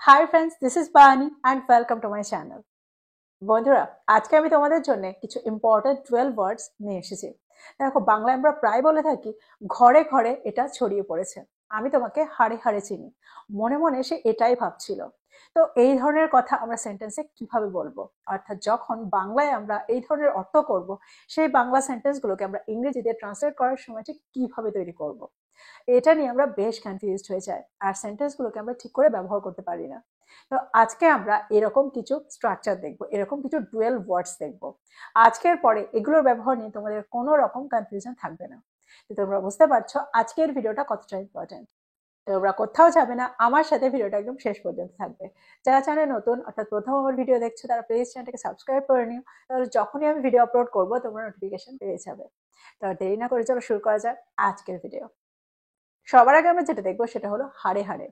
Hi friends, this is বানি and welcome to my channel. বন্ধুরা, আজকে আমি তোমাদের জন্য কিছু ইম্পর্টেন্ট 12 ওয়ার্ডস নিয়ে এসেছি। দেখো, বাংলায় আমরা প্রায় বলে থাকি ঘরে ঘরে এটা ছড়িয়ে পড়েছে, আমি তোমাকে হাড়ে হাড়ে চিনি। মনে মনে সে এটাই ভাবছিল। তো এই ধরনের কথা আমরা সেন্টেন্সে কিভাবে বলবো, অর্থাৎ যখন বাংলায় আমরা এই ধরনের অর্থ করব, সেই বাংলা সেন্টেন্সগুলোকে আমরা ইংরেজিতে ট্রান্সলেট করার সময় ঠিক কিভাবে তৈরি করব, এটা নিয়ে আমরা বেশ কনফিউজড হয়ে যাই, আর সেন্টেন্সগুলোকে আমরা ঠিক করে ব্যবহার করতে পারি না। তো আজকে আমরা এরকম কিছু স্ট্রাকচার দেখবো, এরকম কিছু ডুয়েল ওয়ার্ডস দেখবো। আজকের পরে এগুলোর ব্যবহার নিয়ে তোমাদের কোনো রকম কনফিউশন থাকবে না। তো তোমরা বুঝতে পারছো আজকের ভিডিওটা কতটা ইম্পর্টেন্ট। তোমরা কোথাও যাবে না, আমার সাথে ভিডিওটা একদম শেষ পর্যন্ত থাকবে। যারা চ্যানেলে নতুন, অর্থাৎ প্রথম আমার ভিডিও দেখছো, তারা প্লিজ চ্যানেলটাকে সাবস্ক্রাইব করে নিও, তাহলে যখনই আমি ভিডিও আপলোড করবো তোমরা নোটিফিকেশন পেয়ে যাবে। তো দেরি না করে চলো শুরু করা যাক আজকের ভিডিও। সবার আগে আমরা যেটা দেখবো সেটা হলো হাড়ে হাড়ে।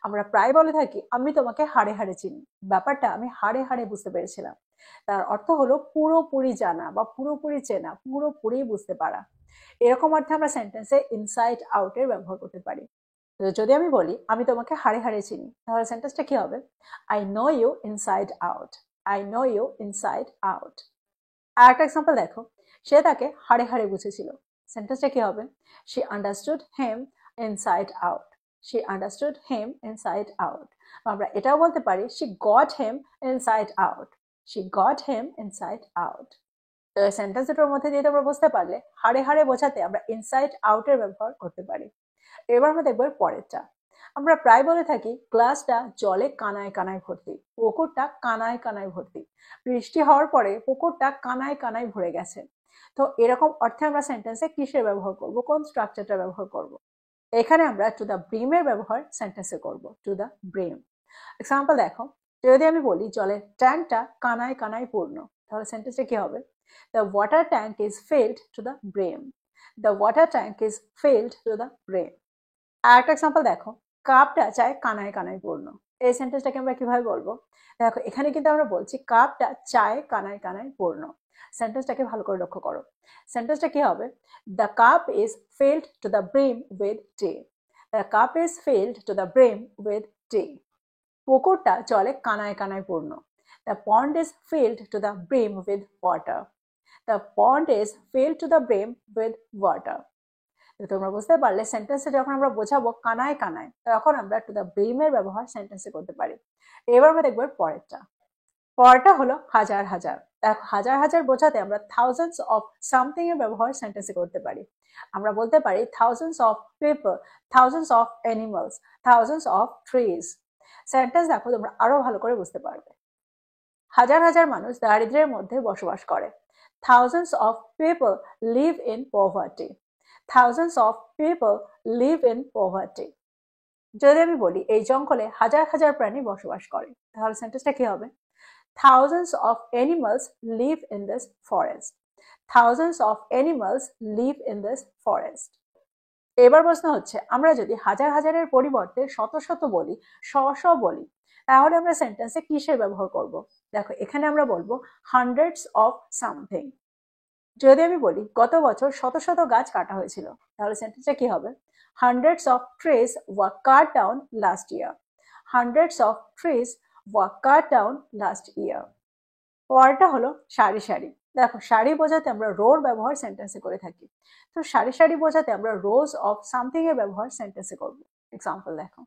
আমরা প্রায় বলে থাকি আমি তোমাকে হাড়ে হাড়ে চিনি। ব্যাপারটা আমি হাড়ে হাড়ে বুঝতে পেরেছিলাম। তার অর্থ হলো পুরোপুরি জানা বা পুরোপুরি চেনা, পুরোপুরি বুঝতে পারা। এরকম অর্থে আমরা সেন্টেন্সে ইনসাইড আউটের ব্যবহার করতে পারি। তো যদি আমি বলি আমি তোমাকে হাড়ে হাড়ে চিনি, তাহলে সেন্টেন্সটা কি হবে? I know you inside out. I know you inside out. আর একটা এক্সাম্পল দেখো, সে তাকে হাড়ে হাড়ে বুঝেছিল। সেন্টেন্সটা কি হবে? She understood him inside out. She understood him inside out. আমরা এটাও বলতে পারি she got him inside out. She got him inside out. তো এই সেন্টেন্স দুটোর মধ্যে দিয়ে তোমরা বুঝতে পারলে হাড়ে হাড়ে বোঝাতে আমরা ইনসাইড আউটের ব্যবহার করতে পারি। এবার আমরা দেখবো পরেরটা। আমরা প্রায় বলে থাকি গ্লাসটা জলে কানায় কানায় ভর্তি, পুকুরটা কানায় কানায় ভর্তি। বৃষ্টি হওয়ার পরে পুকুরটা কানায় কানায় ভরে গেছে। তো এরকম অর্থে আমরা সেন্টেন্সে কিসের ব্যবহার করব, কোন স্ট্রাকচারটা ব্যবহার করব? এখানে আমরা টু দ্য ব্রিমের ব্যবহার সেন্টেন্সে করব, টু দ্য ব্রিম। এক্সাম্পল দেখো, যদি আমি বলি জলের ট্যাঙ্কটা কানায় কানায় পূর্ণ, তাহলে সেন্টেন্সটা কি হবে? The water tank is filled to the brim. The water tank is filled to the brim. আর একটা এক্সাম্পল দেখো, কাপটা চায় কানায় কানায় পূর্ণ। এই সেন্টেন্সটাকে আমরা কিভাবে বলবো? দেখো, এখানে কিন্তু আমরা বলছি কাপটা চায় কানায় কানায় পূর্ণ। সেন্টেন্সটাকে ভালো করে লক্ষ্য করো। সেন্টেন্সটা কি হবে? The cup is filled to the brim with tea. The cup is filled to the brim with tea. পুকুরটা জলে কানায় কানায় পূর্ণ। The pond is filled to the brim with water. The pond is filled to the brim with water. তোমরা বুঝতে পারলে সেন্টেন্সে যখন আমরা বোঝাবো কানায় কানায়, তখন আমরা টু দ্য ব্রিমের ব্যবহার সেন্টেন্সে করতে পারি। এবার আমরা দেখবো পরেরটা। পরেরটা হলো হাজার হাজার। দেখো, হাজার হাজার বোঝাতে আমরা থাউজেন্ডস অফ সামথিং এর ব্যবহার সেন্টেন্সে করতে পারি। আমরা বলতে পারি thousands of people, thousands of animals, thousands of trees. Sentence দেখো তোমরা আরো ভালো করে বুঝতে পারবে। হাজার হাজার মানুষ দারিদ্র্যের মধ্যে বসবাস করে। Thousands of people live in poverty. Thousands of people live in poverty. যদি আমি বলি এই জঙ্গলে হাজার হাজার প্রাণী বসবাস করে, তাহলে সেন্টেন্সটা কি হবে? Thousands of animals live in this forest. Thousands of animals live in this forest. এবার প্রশ্ন হচ্ছে, আমরা যদি হাজার হাজারের পরিবর্তে শত শত বলি, শ শ বলি, তাহলে আমরা সেন্টেন্সে কিসের ব্যবহার করব? দেখো, এখানে আমরা বলবো হান্ড্রেডস অফ সামথিং। যদি আমি বলি গত বছর শত শত গাছ কাটা হয়েছিল, তাহলে সেন্টেন্সটা কি হবে? Hundreds of trees war cut down last year. Hundreds of trees war cut down last year. পরেরটা হলো সারি সারি। দেখো, সারি বোঝাতে আমরা রোর ব্যবহার সেন্টেন্সে করে থাকি। তো সারি সারি বোঝাতে আমরা রোজ অফ সামথিং এর ব্যবহার সেন্টেন্সে করব। এক্সাম্পল দেখো,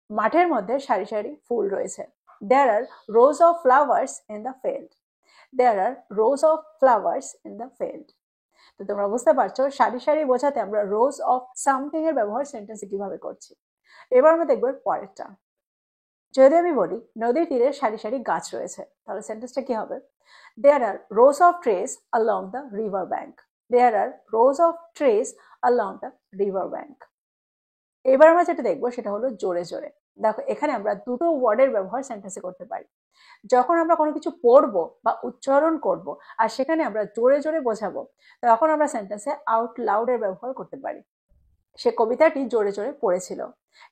মাঠের মধ্যে সারি সারি ফুল রয়েছে। There are rows of flowers in the field. There are rows of flowers in the field. তো তোমরা বুঝতে পারছো সারি সারি বোঝাতে আমরা রোজ অফ সামথিং এর ব্যবহার সেন্টেন্সে কিভাবে করছি। এবার আমরা দেখবো পরেরটা। যদি আমি বলি নদীর তীরে সারি সারি গাছ রয়েছে, তাহলে সেন্টেন্সটা কি হবে? There are rows of trees along the river bank. There are rows of trees along the river bank. এবার আমরা যেটা দেখবো সেটা হলো জোরে জোরে। দেখো, এখানে আমরা দুটো ওয়ার্ডের ব্যবহার সেন্টেন্সে করতে পারি। যখন আমরা কোনো কিছু পড়বো বা উচ্চারণ করব আর সেখানে আমরা জোরে জোরে বোঝাবো, তখন আমরা সেন্টেন্সে আউট লাউডের ব্যবহার করতে পারি। সে কবিতাটি জোরে জোরে পড়েছিল।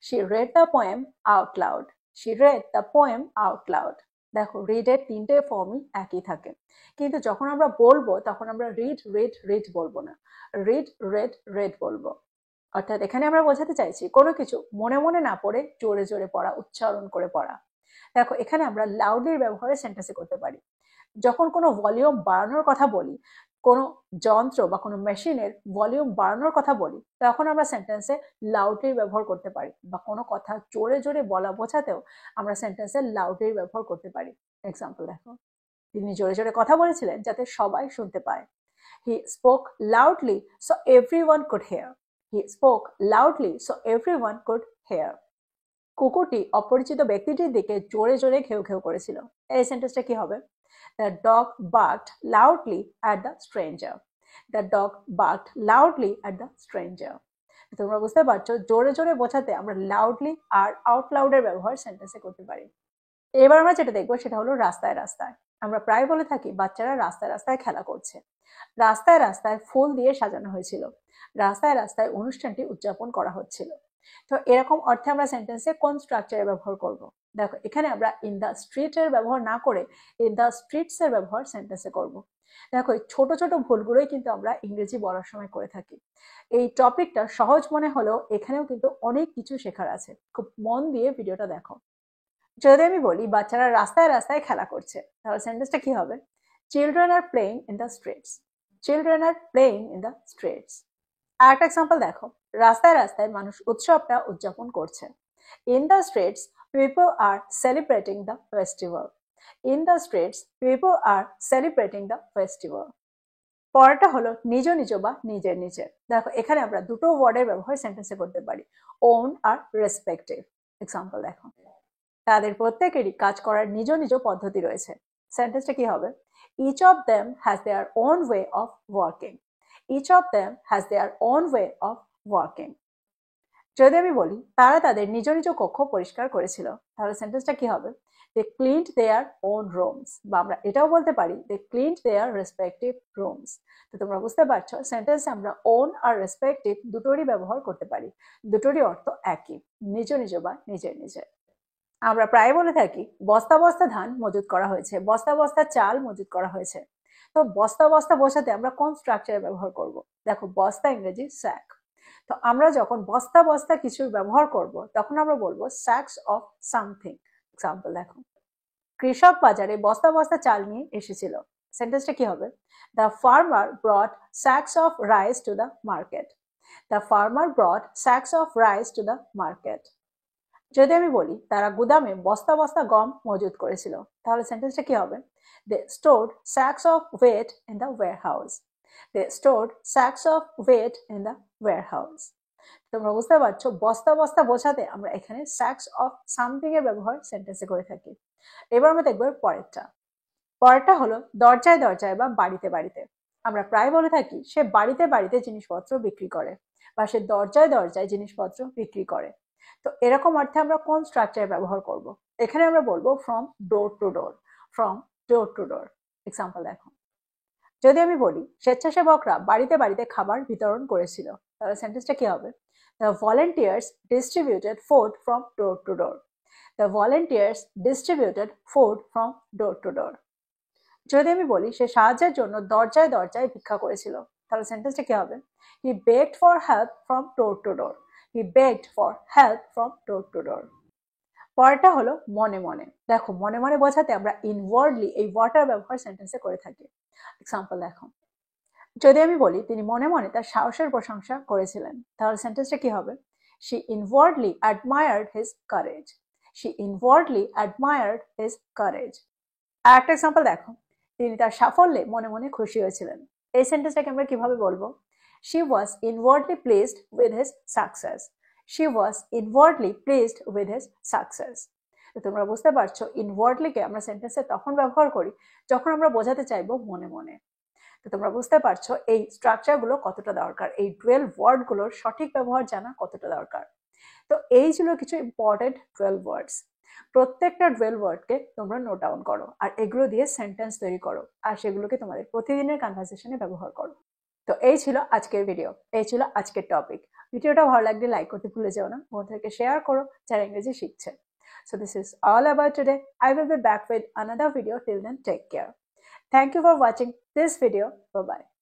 She read the poem out loud. She read the poem out loud. দেখো, রিড এর তিনটে ফর্মই একই থাকে, কিন্তু যখন আমরা বলবো তখন আমরা রিড রিড রিড বলবো না, রিড রেড রেড বলবো। অর্থাৎ এখানে আমরা বোঝাতে চাইছি কোনো কিছু মনে মনে না পড়ে জোরে জোরে পড়া, উচ্চারণ করে পড়া। দেখো এখানে আমরা লাউডলির ব্যবহারে সেন্টেন্সে করতে পারি। যখন কোনো ভলিউম বাড়ানোর কথা বলি, কোনো যন্ত্র বা কোনো মেশিনের ভলিউম বাড়ানোর কথা বলি, তখন আমরা সেন্টেন্সে লাউডলির ব্যবহার করতে পারি। বা কোনো কথা জোরে জোরে বলা বোঝাতেও আমরা সেন্টেন্সে লাউডলির ব্যবহার করতে পারি। এক্সাম্পল দেখো, তিনি জোরে জোরে কথা বলেছিলেন যাতে সবাই শুনতে পায়। He spoke loudly so everyone could hear. He spoke loudly so everyone could hear. কুকুরটি অপরিচিত ব্যক্তিটির দিকে জোরে জোরে ঘেউ ঘেউ করেছিল। এই সেন্টেন্সটা কি হবে? The dog barked loudly at the stranger. The dog barked loudly at the stranger. তোমরা বুঝতে পারছো, জোরে জোরে বোঝাতে আমরা লাউডলি আর আউট লাউডের ব্যবহার সেন্টেন্সে করতে পারি। এবার আমরা যেটা দেখবো সেটা হলো রাস্তায় রাস্তায়। আমরা প্রায় বলে থাকি বাচ্চারা রাস্তায় রাস্তায় খেলা করছে। রাস্তায় রাস্তায় ফুল দিয়ে সাজানো হয়েছিল। রাস্তায় রাস্তায় অনুষ্ঠানটি উদযাপন করা হচ্ছিল। তো এরকম অর্থে আমরা সেন্টেন্সে কোন স্ট্রাকচারের ব্যবহার করব? দেখো এখানে আমরা ইন দ্য স্ট্রিটের ব্যবহার না করে ইন দ্য স্ট্রিটস এর ব্যবহার সেন্টেন্সে করব। দেখো এই ছোট ছোট ভুলগুলোই কিন্তু আমরা ইংরেজি বলার সময় করে থাকি। এই টপিকটা সহজ মনে হলেও এখানেও কিন্তু অনেক কিছু শেখার আছে। খুব মন দিয়ে ভিডিওটা দেখো। যদি আমি বলি বাচ্চারা রাস্তায় রাস্তায় খেলা করছে, তাহলে সেন্টেন্সটা কি হবে? Children are playing in the streets. Children are playing in the streets. আর একটা এক্সাম্পল দেখো, রাস্তায় রাস্তায় মানুষ উৎসবটা উদযাপন করছে। In the streets people are celebrating the festival. In the streets people are celebrating the festival. পরেরটা হলো নিজ নিজ বা নিজের নিজের। দেখো এখানে আমরা দুটো ওয়ার্ডের ব্যবহার সেন্টেন্সে করতে পারি, ওন আর রেসপেক্টিভ। এক্সাম্পল দেখো, তাদের প্রত্যেকেরই কাজ করার নিজ নিজ পদ্ধতি রয়েছে। সেন্টেন্সটা কি হবে? Each of them has their own way of working. Each of them has their own way of working. যদি আমি বলি তারা তাদের নিজ নিজ কক্ষ পরিষ্কার করেছিল, তাহলে সেন্টেন্সটা কি হবে? দে ক্লিনড দেয়ার ওন রুমস। বা আমরা এটাও বলতে পারি দে ক্লিনড দেয়ার রেসপেক্টিভ রুমস। তো তোমরা বুঝতে পারছো সেন্টেন্সে আমরা ওন আর রেসপেক্টিভ দুটোরই ব্যবহার করতে পারি। দুটোরই অর্থ একই, নিজ নিজ বা নিজের নিজের। আমরা প্রায় বলে থাকি বস্তা বস্তা ধান মজুত করা হয়েছে, বস্তা বস্তা চাল মজুত করা হয়েছে। তো বস্তা বস্তা বোঝাতে আমরা কোন স্ট্রাকচার ব্যবহার করব? দেখো বস্তা ইংরেজি স্যাক। তো আমরা যখন বস্তা বস্তা কিছু ব্যবহার করব তখন আমরা বলবো স্যাকস অফ সামথিং। এক্সাম্পল দেখো, কৃষক বাজারে বস্তা বস্তা চাল নিয়ে এসেছিল। সেন্টেন্সটা কি হবে? The farmer brought sacks of rice to the market. The farmer brought sacks of rice to the market. যদি আমি বলি তারা গুদামে বস্তা বস্তা গম মজুত করেছিল, তাহলে সেন্টেন্সটা কি হবে? They stored sacks of wheat in the warehouse. They stored sacks of wheat in the warehouse. তোমরা বুঝতে পারছো বস্তা বস্তা বোঝাতে আমরা এখানে স্যাকস অফ সামথিং এর ব্যবহার সেন্টেন্সে করে থাকি। এবার আমরা দেখবো পরেরটা। পরেরটা হলো দরজায় দরজায় বা বাড়িতে বাড়িতে। আমরা প্রায় বলে থাকি সে বাড়িতে বাড়িতে জিনিসপত্র বিক্রি করে, বা সে দরজায় দরজায় জিনিসপত্র বিক্রি করে। তো এরকম অর্থে আমরা কোন স্ট্রাকচার ব্যবহার করব? এখানে আমরা বলবো from door to door. From door to door. Example দেখো, যদি আমি বলি স্বেচ্ছাসেবকরা বাড়িতে বাড়িতে খাবার বিতরণ করেছিল, তাহলে সেন্টেন্সটা কি হবে? The volunteers distributed food from door to door. The volunteers distributed food from door to door. যদি আমি বলি সে সাহায্যের জন্য দরজায় দরজায় ভিক্ষা করেছিল, তাহলে সেন্টেন্সটা কি হবে? He begged for help from door to door. He begged for help from door to door. পরেরটা হলো মনে মনে। দেখো মনে মনে বোঝাতে আমরা ইনওয়ার্ডলি এই ওয়াটার ব্যবহার সেন্টেন্সে করে থাকি। এক্সাম্পল দেখো, যদি আমি বলি তিনি মনে মনে তার সাহসের প্রশংসা করেছিলেন, তাহলে সেন্টেন্সটা কি হবে? She inwardly admired his courage. She inwardly admired his courage. আর একটা এক্সাম্পল দেখো, তিনি তার সাফল্যে মনে মনে খুশি হয়েছিলেন। এই সেন্টেন্সটাকে আমরা কিভাবে বলবো? She was inwardly pleased with his success. She was inwardly pleased with his success. তো তোমরা বুঝতে পারছো ইনওয়ার্ডলিকে আমরা সেন্টেন্সে তখন ব্যবহার করি যখন আমরা বোঝাতে চাইবো মনে মনে। তো তোমরা বুঝতে পারছো এই স্ট্রাকচারগুলো কতটা দরকার, এই 12 ওয়ার্ডগুলোর সঠিক ব্যবহার জানা কতটা দরকার। তো এই ছিল কিছু ইম্পর্টেন্ট 12 ওয়ার্ডস। প্রত্যেকটা 12 ওয়ার্ডকে তোমরা নোট ডাউন করো আর এগুলো দিয়ে সেন্টেন্স তৈরি করো আর সেগুলোকে তোমাদের প্রতিদিনের কনভারসেশনে ব্যবহার করো। তো এই ছিল আজকের ভিডিও, এই ছিল আজকের টপিক। ভিডিওটা ভালো লাগলে লাইক করতে ভুলে যেও না, বন্ধুদেরকে শেয়ার করো যারা ইংরেজি শিখছে। So this is all about today. I will be back with another video. Till then, take care. Thank you for watching this video. Bye bye.